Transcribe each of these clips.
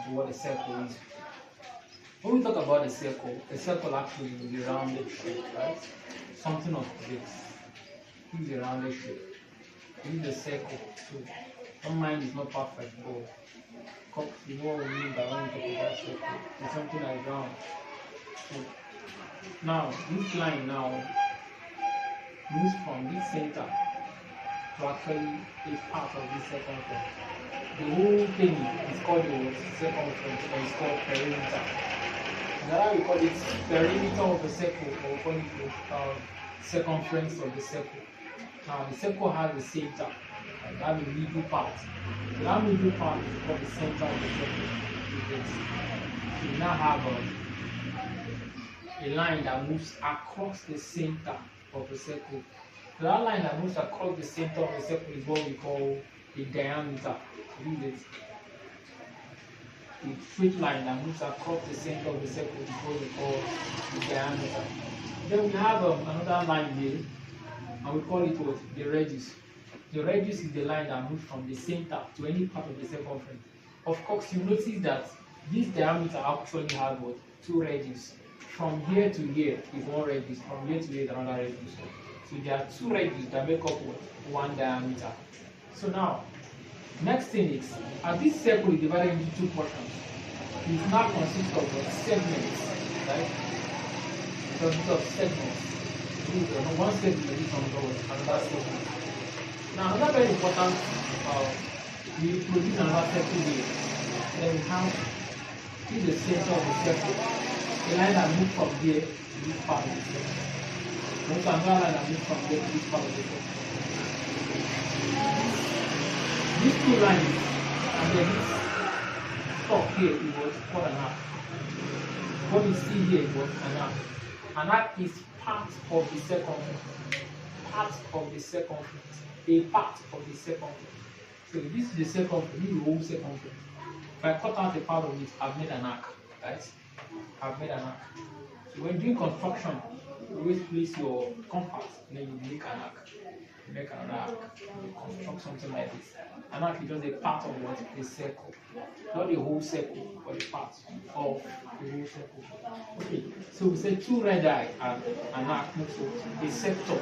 to what a circle is. When we talk about a circle actually will be rounded shape, right? Something of this. This is a rounded shape. This is a circle. So our mind is not perfect, but what we mean by when we talk about circle is something like round. So now this line now moves from this center to actually a part of this circumference. The whole thing is called the circumference, or it's called perimeter. Now we call it perimeter of the circle, or we call it the circumference of the circle. Now the circle has a center, and that is the middle part. So that middle part is called the center of the circle. So we now have a line that moves across the center of the circle. So that line that moves across the center of the circle is what we call the diameter. The straight line that moves across the center of the circle is what we call the diameter. Then we have another line here, and we call it what? The radius. The radius is the line that moves from the center to any part of the circumference. Of course, you notice that this diameter actually has what? Two radius. From here to here is one radius. From here to here is another radius. So there are two radius that make up one diameter. So now, next thing is, as this circle is divided into two portions, it now consists of segments, right? It consists of segments. One segment is from another segment. Now, another very important, we produce another circle here. Then we have in the center of the circle, a line that moves from here to this part of the circle. Also another line that moves from here to this part of the circle. These two lines, and then this top here is what's called an arc. What you see here is what an arc. An arc is part of the circumference. Part of the circumference. A part of the circumference. So this is the circumference, this is the whole circumference. If I cut out a part of it, I've made an arc. Right? I've made an arc. So when doing construction, you always place your compass, and then you make an arc. You make an arc. You construct something like this. An arc is just a part of what? A circle. Not the whole circle, but a part of the whole circle. Okay, so we said two radii and an arc makes a sector.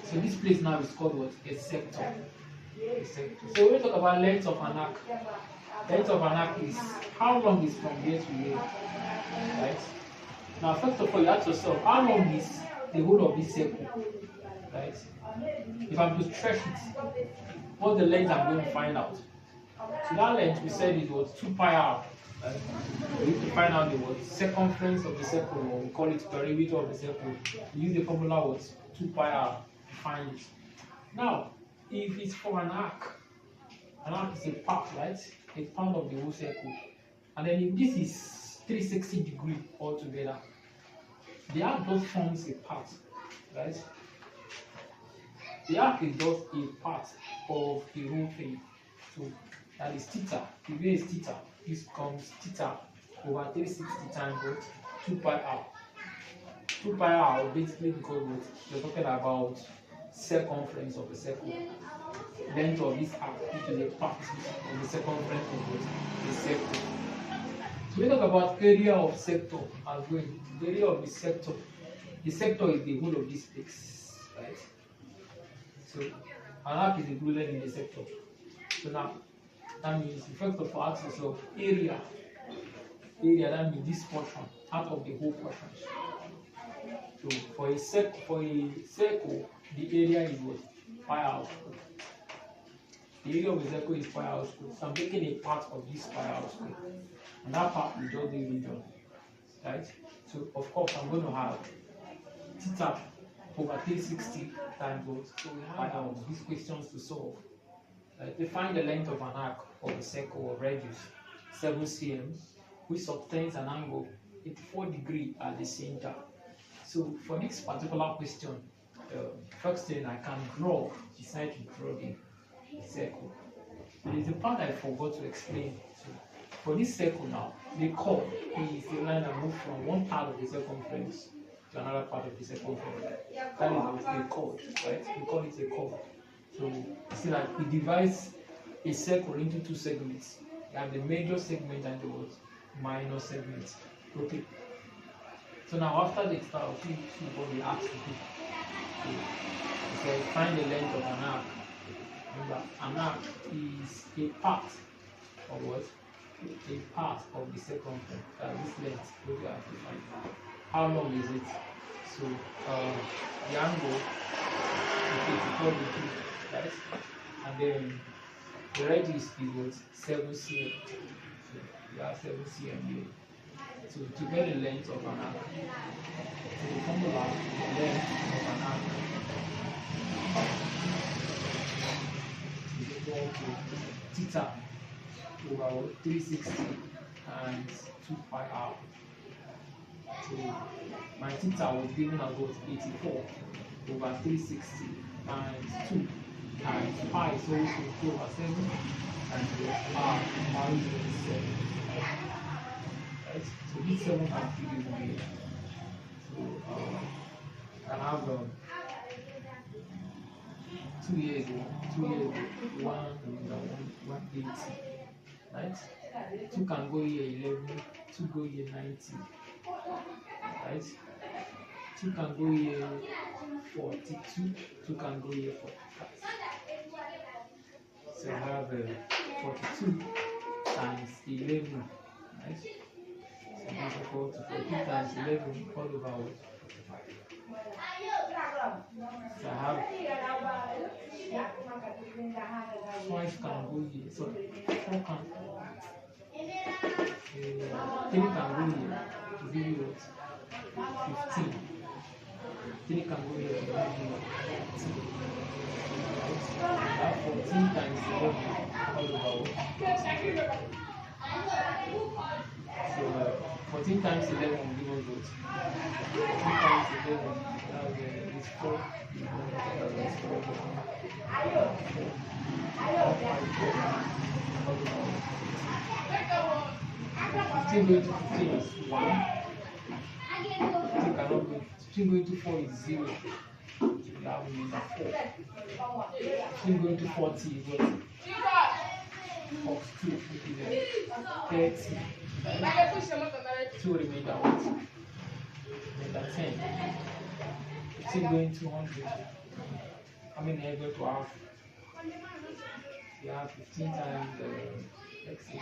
So this place now is called what? A sector. A sector. So when we talk about length of an arc, length of an arc is how long is from here to here. Right? Now, first of all, you ask yourself, how long is the whole of this circle? Right? If I'm to stretch it, what's the length I'm going to find out? So that length we said it was 2 pi r. Right? We need to find out the circumference of the circle, or we call it perimeter of the circle. We use the formula what? 2 pi r to find it. Now, if it's for an arc is a part, right? A part of the whole circle. And then if this is 360 degrees altogether, the arc just forms a part, right? The arc is just a part of the whole thing. So that is theta. If here is theta, this becomes theta over 360 times what? 2 pi r. 2 pi r basically because we're talking about circumference of the circle. Length of this arc, which is a part of the circumference of the circle. So we talk about area of sector as well. The area of the sector is the whole of this place, right? So an arc is included in the sector. So now that means first of all ask yourself area. Area, that means this portion out of the whole portion. So for a circle, the area is what? Pi r squared. The area of the circle is pi r squared. So I'm taking a part of this pi r squared. And that part is just the region. Right? So of course I'm going to have theta over 360 times what? So we have these questions to solve. Right? We find the length of an arc of a circle or radius 7 cm, which obtains an angle 84 degrees at the center. So for this particular question, first thing I can decide to draw the circle. There is a part I forgot to explain. So for this circle now, the chord is the line that moves from one part of the circumference to another part of the circumference. That is a chord, right? We call it a chord. So see that it divides a circle into two segments. You have the major segment and the what? Minor segment. Okay. So now after the start, see what we asked to do. So it says find the length of an arc. Remember, an arc is a part of what? A part of the circumference. This length, what we have to find. How long is it? So the angle is 84 degrees, right? And then the radius is what? 7 cm. So you have 7 cm here. So to get the length of an arc, so the formula the length of an arc is equal to theta over 360 times 2 pi r. So my theta was given as what? 84 over 360 times 2 times pi is also 2 over 7 and r is 7. Right? So this 7 can fit in here. So I have 2 years ago, 180. Right? 2 can go here 11, 2 go here 90. Right? 2 can go here 42, 2 can go here 45. So I have 42 times 11, right? So this is equal to 42 times 11 all over 45. So I have 5 can go here, sorry, 4 can 3 can go here to give you what? 15. 3 can go here to give you 14. I have 14 times 11 all over 45. So 14 times 11 will give us what? 14 times 11 is 4. That's 4. 15 going to 15 is 1. 15 going to 4 is 0. So we have number 4. 15 going to 40 is what? Of 2, which is 30. 2 remainder what? Remainder 10. 15 going to 100. How many are you going to have? You have 15 times x is 8.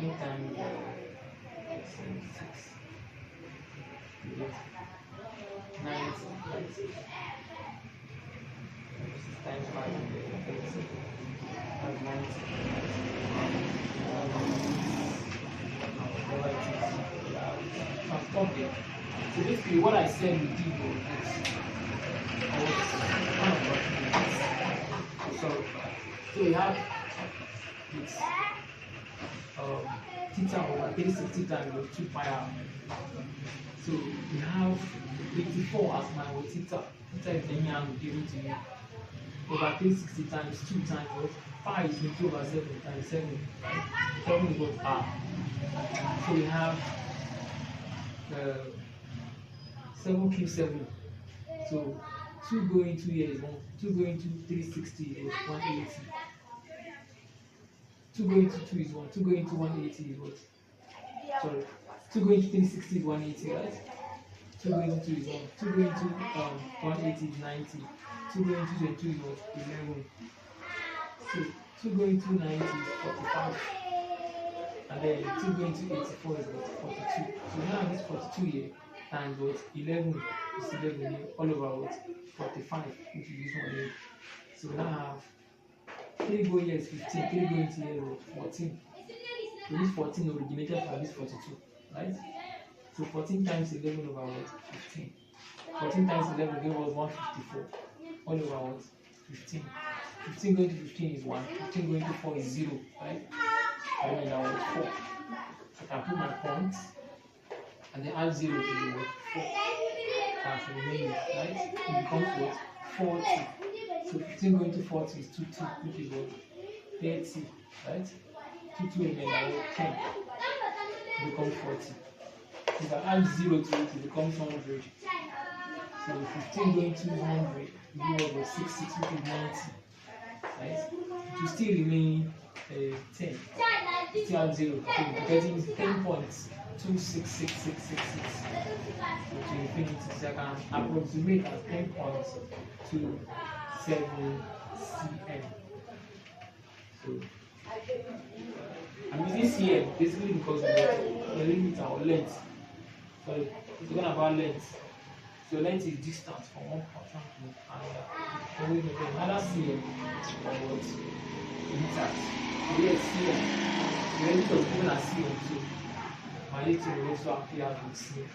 15 times x is 6. You get 90. 6 times 5 is 30. That's 90. Stop there. So basically what I said we did was so we have this theta over 360 times 2 pi r. So we have 84 as my theta. Theta is any angle given to you. Over 360 times 2 times what? Pi is 2 over 7 times 7. 7 is what? R. So we have 7 cube 7. So 2 going to here is 1. 2 going to 360 is 180. 2 going to 2 is 1. 2 going to 180 is what? Sorry. 2 going to 360 is 180, right? 2 going to 2 is 1. 2 going to 180 is 90. 2 going to 22 is what? 11. So 2 going to 90 is 45. And then 2 going to 84 is what? 42. So now this 42 here times what? 11 is 11 here, all over what? 45, which is this one here. So now I have 3 going here is 15, 3 going to here is what? 14. So this 14 originated from this 42, right? So 14 times 11 over what? 15. 14 times 11 gave us 154, all over what? 15. 15 going to 15 is 1, 15 going to 4 is 0, right? I mean that was 4. So I can put my points and then add 0 to the what? 4. That's the remaining, right? It becomes what? 40. So 15 going to 40 is 2, which is what? 30, right? 2 remain that what? 10. It becomes 40. If I add 0 to it, it becomes 100. So 15 going to 100, you have 60, which is 90. Right? It will still remain 10. Still have 0. So you're getting 10.266666 to infinity. So I can approximate as 10.27 cm. So I'm using cm basically because of the limit or length. So it's talking about length. So length is distance from one person to another. So we can another cm or what? Meters. So yes, cm. The limit of given as cm. So my little will also appear with cm.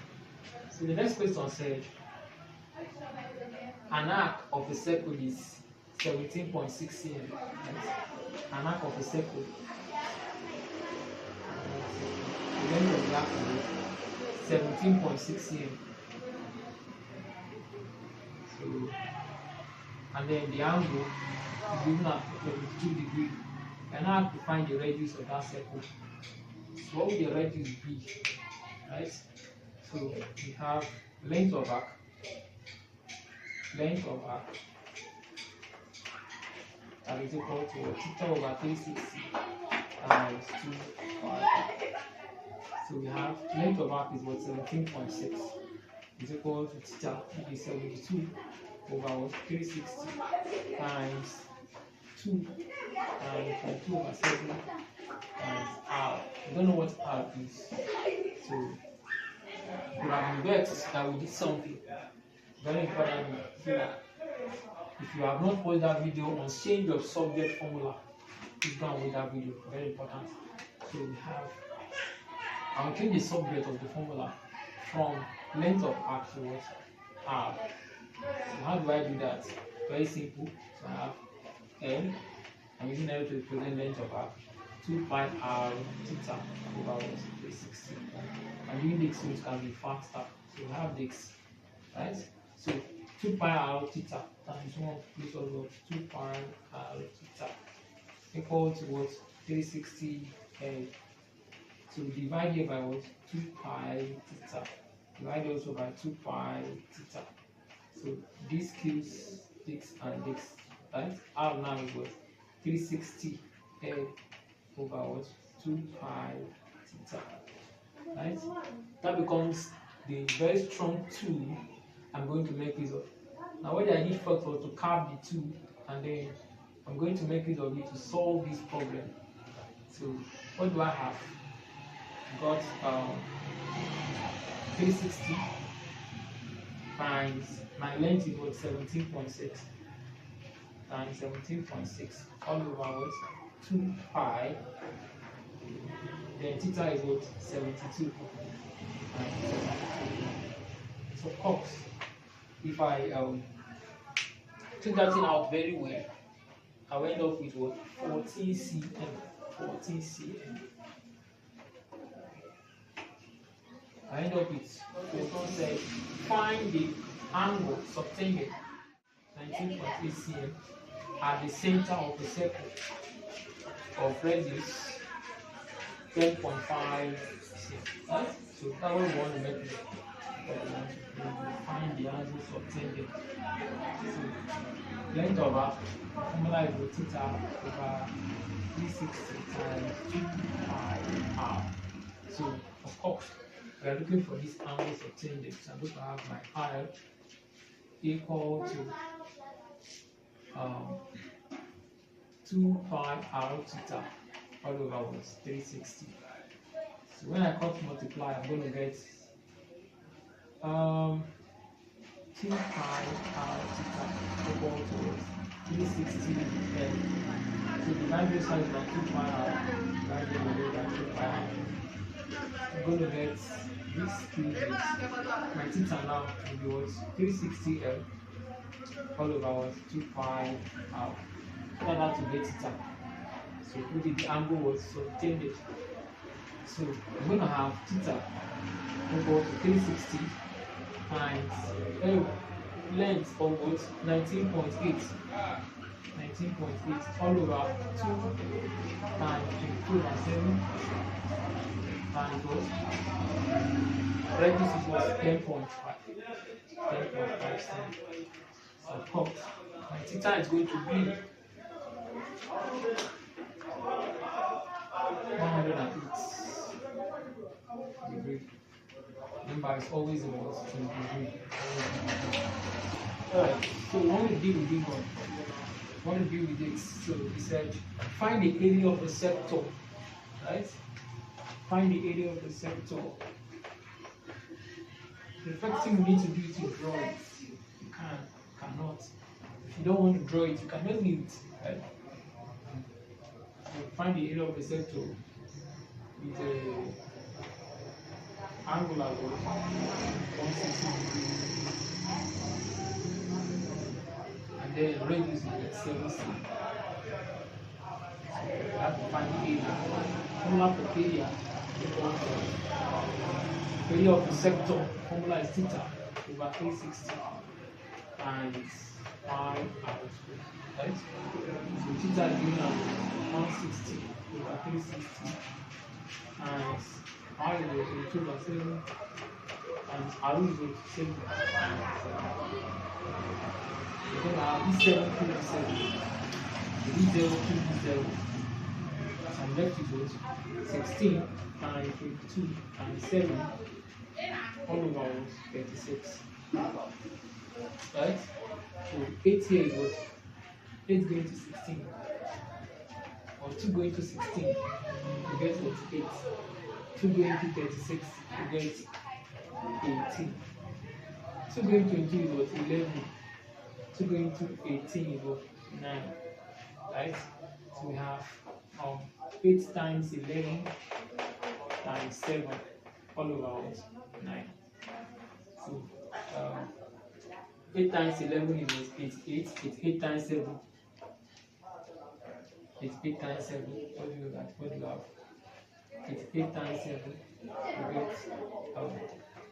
So the next question said, an arc of a circle is 17.6 cm. Right? An arc of a circle. The length of the arc is 17.6 cm. So, and then the angle is given at 22 degrees. And now I have to find the radius of that circle. So what would the radius be? Right? So we have length of arc. Length of arc. That is equal to theta over 360 times 2 pi. So we have length of arc is what 17.6 is equal to theta, which is 72 over what 360 times 2 times 2 over 7 times r. We don't know what r is. So we have vexed that we did something very important here. If you have not watched that video on change of subject formula, please go and watch that video. Very important. So we have, I'll change the subject of the formula from length of arc to what? R. So how do I do that? Very simple. So I have L. I'm using L to represent length of arc. 2 pi r theta over 360. And doing this so it can be faster. So we have this, right? So 2 pi r theta times 1 plus over 2 pi r theta equal to what? 360 L. So divide here by what? 2 pi theta. Divide also by 2 pi theta. So this kills this and this, right? R now is what? 360 L over what? 2 pi theta. Right? That becomes the very strong tool I'm going to make use of. Now what I did first was to carve the tool, and then I'm going to make use of it to solve this problem. So what do I have? Got 360 times my length is what? 17.6 times 17.6 all over what? 2 pi. Then theta is what? 72. So of course, if I take that thing out very well, I will end up with what? 14 cm. 14 cm. I end up with, question said, find the angle subtended 19.8 cm at the center of the circle of radius 10.5 cm. Right? So that way we want to make it. Find the angle subtended. So length of arc, formula is theta over 360 times 2 pi r. So of course, we are looking for this angle subtended. So I'm going to have my r equal to 2 pi r theta all over was 360. So when I cut multiply, I'm going to get 2 pi r theta equal to 360 L. So the value size by 2 pi r divided by 2 pi r. I'm going to get this cubed. My theta now will be what? 360 L all over what? 2 pi r. So that to get theta. So put the angle was subtended. So I'm going to have theta equal to 360 times length of what? 19.8. 19.8 all over 2 times 2 over 7 times what? Radius was 10.5. 10.5 cm. So of course, my theta is going to be 108 degree. Remember, it's always about 20 degree. Alright, so we want to deal with this one. We want to deal with this. So we said, find the area of the sector, right? Find the area of the sector. The first thing we need to do is to draw it. You cannot. If you don't want to draw it, you cannot do it, right? So find the area of the sector with a angular load 160 degrees. And then radius is at 7c. So you have to find the area. Formula for area equals area of the sector. Formula is theta over 360 times pi r squared. Right? So theta is given as 160 over 360 times pi is equal to 2 over 7 times r is equal to 7. So then I have this 7 to the 7. This 0 to the 0. So I'm left with 16 times 22 times 7 all over 36. Right? So 8 here is what? 8 going to 16. Or 2 going to 16, you get what? 8. 2 going to 36, you get 18. 2 going to 22 is what? 11. 2 going to 18 is what? 9. Right? So we have 8 times 11 times 7 all over 9. So 8 times 11 is 88. It's 8 times 7. It's 8 times 7. What do you have? What do you have? It's 8 times 7. You get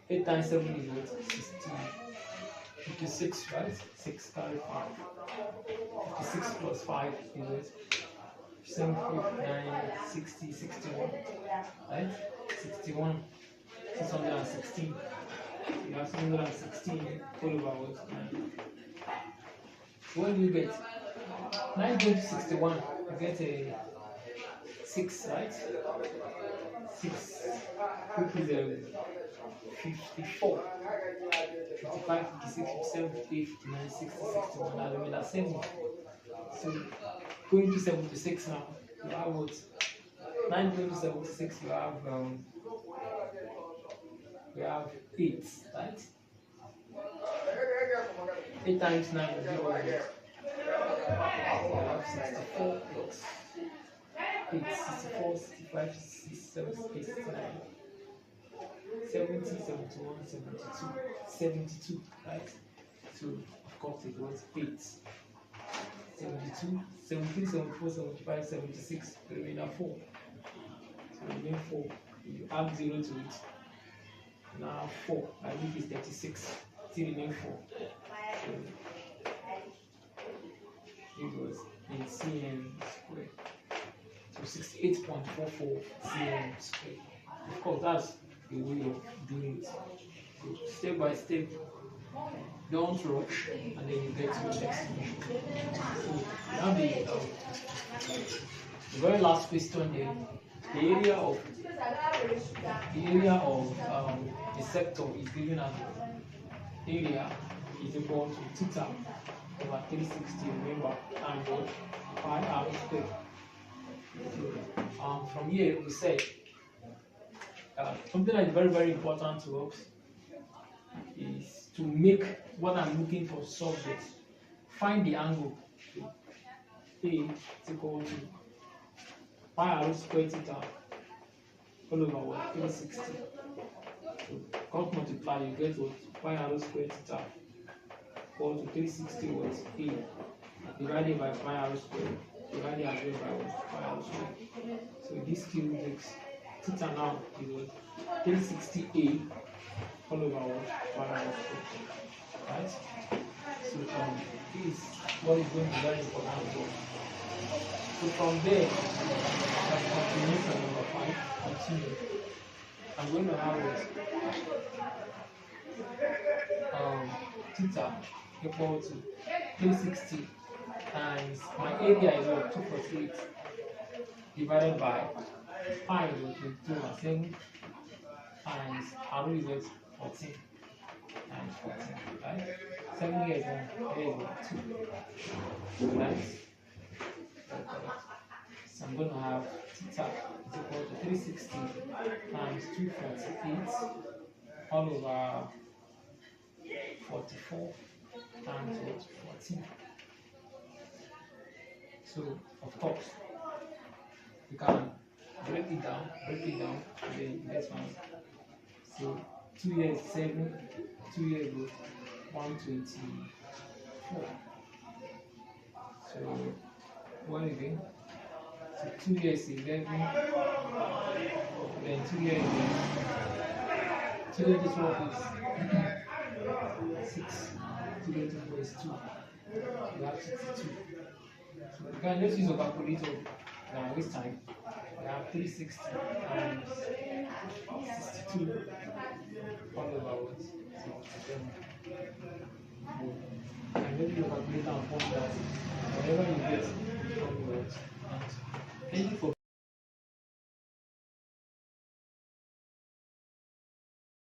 8 times 7 is what? 16. 56, right? 6 carry 5. 56 plus 5 is what? 7, 9, 60, 61. Right? 61. 616. You have 616 all over what? 9. So what do you get? 9 going to 61, you get a 6, right? 6, which is 54, 55, 56, 57, 58, 59, 60, 61, I mean that's 7. So going to 76 now, you have what? 9 going to 76, you have 8, right? 8 times 9 is 0. We have 64 plus 8, 64, 65, 67, 69, 70, 71, 72, 72, right? So, of course, it was 8. 72, 73, 74, 75, 76, the remainder 4. So, the remaining 4, you add 0 to it. Now 4, I think it's 36, still remain 4. So, it was in cm squared. So 68.44 cm squared. Of course, that's the way of doing it. So step by step, don't rush, and then you get to your destination. So now the very last question there. The area of the sector is given as area is equal to theta over 360, remember, and what? Pi r squared. So from here we said something that is very, very important to us is to make what I'm looking for subject. Find the angle. A is equal to pi r squared theta all over what? 360. So cross multiply, you get what? Pi r squared theta equal to 360 what? A divided by pi r squared divided as well by what? Pi r squared. So this cube makes theta now is what? 360A all over what? Pi r squared. Right? So this is what is going to be very important for us. So from there, that's continuation number 5. Continue. I'm going to have it theta equal to 360 times my area is what? 248 divided by pi over 22 over 7 times r equals 14 times 14, right? 7 here is 1, here is 2, right? So I'm going to have theta is equal to 360 times 248 all over 44 times what? 14. So, of course, you can break it down, then you get one. So, 2 years 7, 2 years is 124. So, what again? So, 2 years 11, then 2 years 2 years 12 is 6, 2 years 12 is 2. You have 62. So you can just use a calculator now this time. We have 360 times 62 all over what? 67. And maybe you calculate and form that whatever you get from what. Thank you for